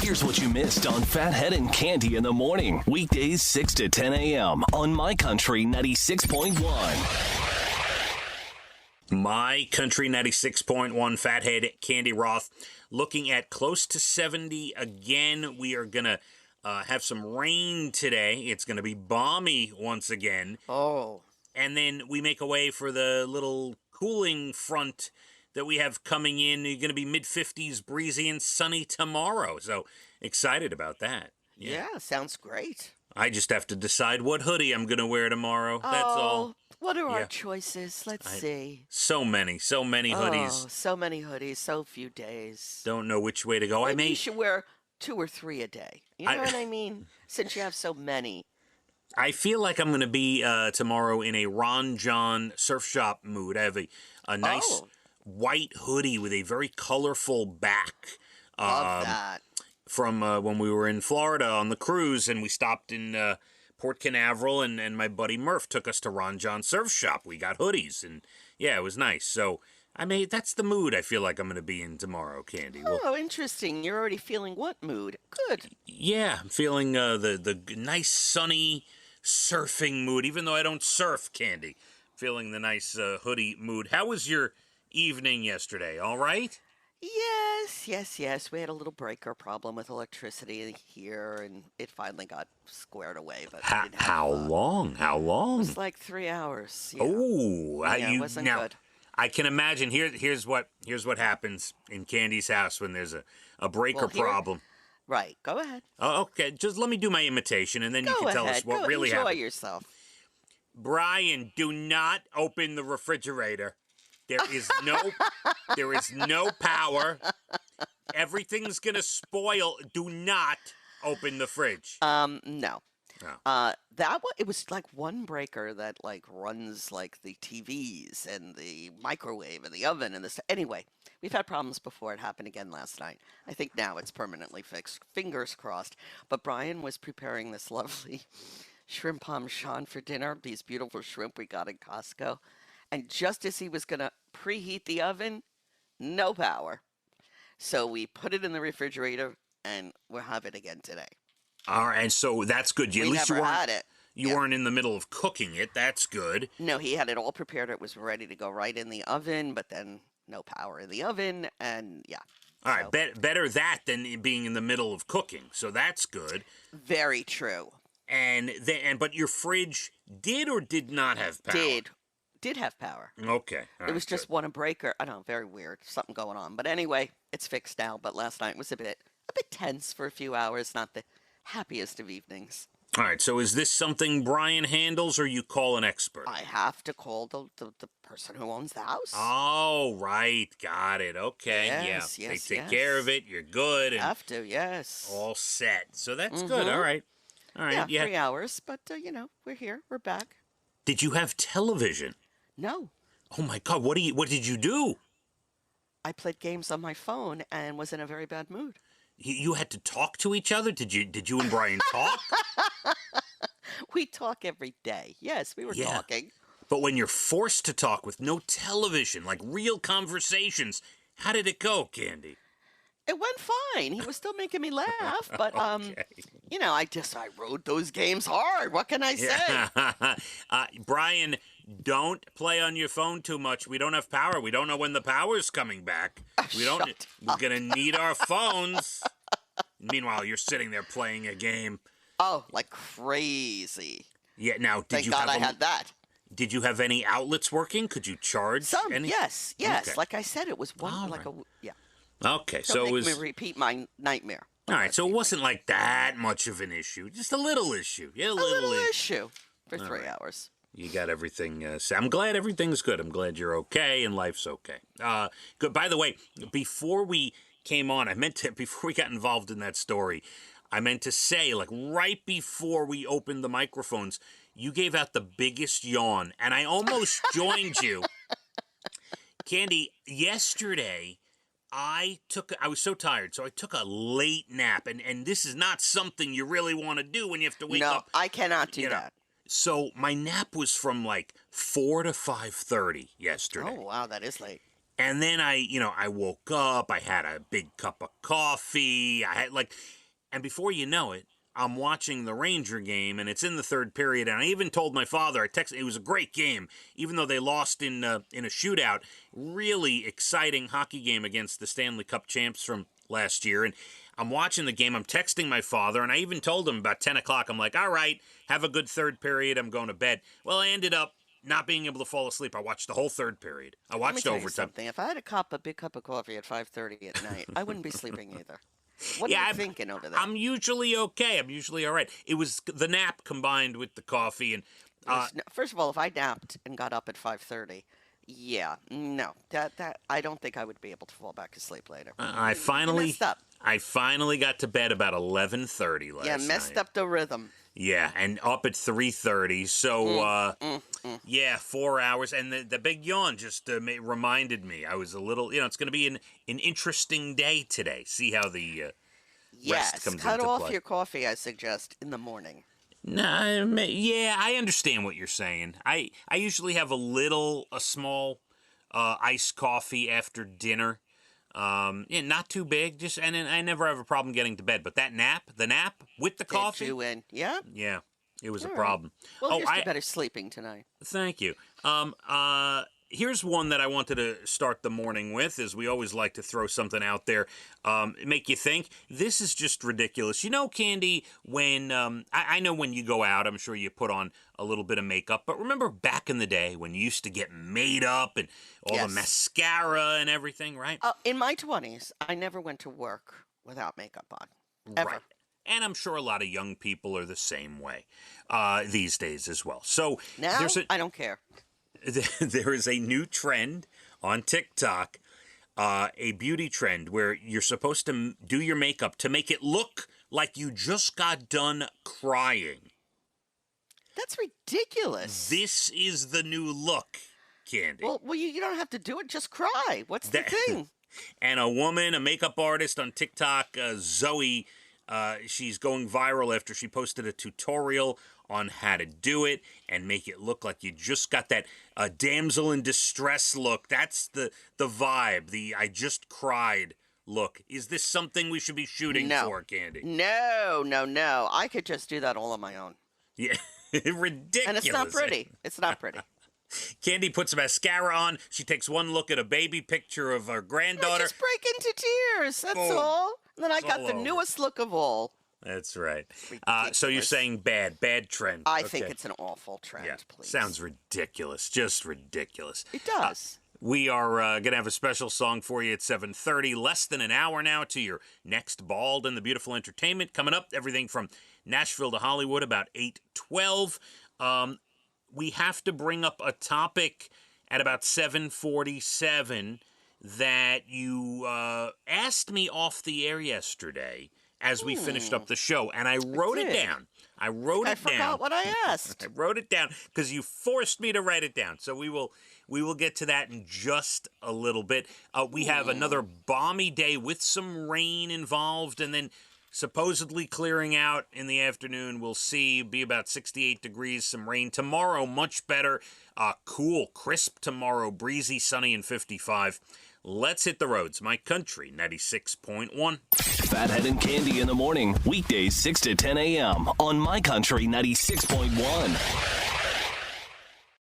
Here's what you missed on Phathead and Cande in the morning. Weekdays 6 to 10 a.m. on My Country 96.1. My Country 96.1, Phathead, Cande Roth, looking at close to 70 again. We are going to have some rain today. It's going to be balmy once again. Oh. And then we make a way for the little cooling front that we have coming in. You're going to be mid-50s, breezy and sunny tomorrow. So excited about that. Yeah, sounds great. I just have to decide what hoodie I'm going to wear tomorrow. That's all. What are our choices? Let's see. So many hoodies. Oh, so many hoodies, so few days. Don't know which way to go. Maybe you should wear 2 or 3 a day. You know what I mean? Since you have so many. I feel like I'm going to be tomorrow in a Ron John surf shop mood. I have a nice white hoodie with a very colorful back. Love that. From when we were in Florida on the cruise, and we stopped in Port Canaveral, and my buddy Murph took us to Ron John Surf Shop. We got hoodies, and yeah, it was nice. So that's the mood I feel like I'm going to be in tomorrow, Cande. Oh, interesting. You're already feeling what mood? Good. Yeah, I'm feeling the nice sunny surfing mood, even though I don't surf, Cande. Feeling the nice hoodie mood. How was your evening yesterday? All right? Yes. We had a little breaker problem with electricity here, and it finally got squared away. But how long? It was like 3 hours. Yeah. Oh, it wasn't good. I can imagine. Here's what happens in Candy's house when there's a breaker problem. Right. Go ahead. Oh, okay. Just let me do my imitation, and then you can tell us what really happened. Enjoy yourself. Brian, do not open the refrigerator. There is no power. Everything's gonna spoil. Do not open the fridge. No. Oh. It was like one breaker that like runs like the TVs and the microwave and the oven and this. Anyway, we've had problems before. It happened again last night. I think now it's permanently fixed. Fingers crossed. But Brian was preparing this lovely shrimp parmesan for dinner. These beautiful shrimp we got in Costco. And just as he was going to preheat the oven, no power. So we put it in the refrigerator, and we'll have it again today. All right, so that's good. We never had it. You weren't in the middle of cooking it. That's good. No, he had it all prepared. It was ready to go right in the oven, but then no power in the oven, and yeah. All right, better that than being in the middle of cooking. So that's good. Very true. But your fridge did or did not have power? Did have power. Okay. It was just one breaker. I don't know, very weird. Something going on. But anyway, it's fixed now. But last night was a bit tense for a few hours. Not the happiest of evenings. All right. So is this something Brian handles, or you call an expert? I have to call the person who owns the house. Oh, right. Got it. Okay. Yes, They take care of it. You're good. And have to, yes. All set. So that's good. All right. Yeah, 3 hours. But, we're here. We're back. Did you have television? No. Oh my God! What did you do? I played games on my phone and was in a very bad mood. You had to talk to each other? Did you and Brian talk? We talk every day. Yes, we were talking. But when you're forced to talk with no television, like real conversations, how did it go, Cande? It went fine. He was still making me laugh, but okay. I rode those games hard. What can I say? Brian, don't play on your phone too much. We don't have power. We don't know when the power's coming back. We're gonna need our phones. Meanwhile, you're sitting there playing a game. Oh, like crazy. Yeah. Now, Thank God I had that. Did you have any outlets working? Could you charge? Some. Any? Yes. Okay. Like I said, it was one yeah. Okay, so it was. Make me repeat my nightmare. All right, so it wasn't like that much of an issue. Just a little issue. Yeah, a little issue for 3 hours. You got everything. I'm glad everything's good. I'm glad you're okay and life's okay. Good. By the way, before we came on, before we got involved in that story, I meant to say, like right before we opened the microphones, you gave out the biggest yawn, and I almost joined you. Cande, yesterday, I was so tired, so I took a late nap, and this is not something you really want to do when you have to wake up. No, I cannot do that. So my nap was from like 4 to 5:30 yesterday. Oh, wow, that is late. And then I woke up, I had a big cup of coffee, and before you know it, I'm watching the Ranger game, and it's in the third period, and I even told my father, it was a great game, even though they lost in a shootout. Really exciting hockey game against the Stanley Cup champs from last year, and I'm watching the game, I'm texting my father, and I even told him about 10 o'clock, I'm like, all right, have a good third period, I'm going to bed. Well, I ended up not being able to fall asleep. I watched the whole third period. I Let me watched tell you overtime. something. If I had a big cup of coffee at 5:30 at night, I wouldn't be sleeping either. What are you thinking over there? I'm usually okay. I'm usually all right. It was the nap combined with the coffee, and First of all, if I napped and got up at 5:30, yeah, no, that I don't think I would be able to fall back asleep later. I finally got to bed about 11:30 last night. Yeah, messed up the rhythm. Yeah, and up at 3:30. So, yeah, 4 hours. And the big yawn just reminded me. I was a little, it's going to be an interesting day today. See how the rest comes into play. Cut off your coffee, I suggest, in the morning. No, yeah, I understand what you're saying. I usually have a small iced coffee after dinner. Yeah, not too big, and I never have a problem getting to bed. But the nap with the coffee. Get you in, yeah? Yeah, it was All a right. problem. Well, here's to better sleeping tonight. Thank you. Here's one that I wanted to start the morning with, as we always like to throw something out there, make you think. This is just ridiculous. You know, Candy, when, I know when you go out, I'm sure you put on a little bit of makeup, but remember back in the day when you used to get made up and all the mascara and everything, right? In my 20s, I never went to work without makeup on, ever. Right. And I'm sure a lot of young people are the same way these days as well. So Now, I don't care. There is a new trend on TikTok, a beauty trend where you're supposed to do your makeup to make it look like you just got done crying. That's ridiculous. This is the new look, Candy. Well, you don't have to do it. Just cry. What's the thing? And a makeup artist on TikTok, Zoe, she's going viral after she posted a tutorial on how to do it and make it look like you just got that damsel in distress look. That's the vibe, the I just cried look. Is this something we should be shooting for, Candy? No. I could just do that all on my own. Yeah, ridiculous. And it's not pretty. It's not pretty. Candy puts mascara on. She takes one look at a baby picture of her granddaughter. I just break into tears. That's Boom. all. And then I got the over. newest look of all. That's right. Ridiculous. So you're saying bad trend. I think it's an awful trend, Yeah, please. sounds ridiculous. Just ridiculous. It does. We are going to have a special song for you at 7:30. Less than an hour now to your next Bald and the Beautiful entertainment. Coming up, everything from Nashville to Hollywood, about 8:12. We have to bring up a topic at about 7:47 that you asked me off the air yesterday as we finished up the show, and I wrote it down. I forgot what I asked. I wrote it down because you forced me to write it down. So we will get to that in just a little bit. We have another balmy day with some rain involved, and then supposedly clearing out in the afternoon. We'll see. Be about 68 degrees, some rain. Tomorrow, much better. Cool, crisp tomorrow. Breezy, sunny, and 55. Let's hit the roads. My Country 96.1. Phathead and Candy in the morning, weekdays 6 to 10 a.m. on My Country 96.1.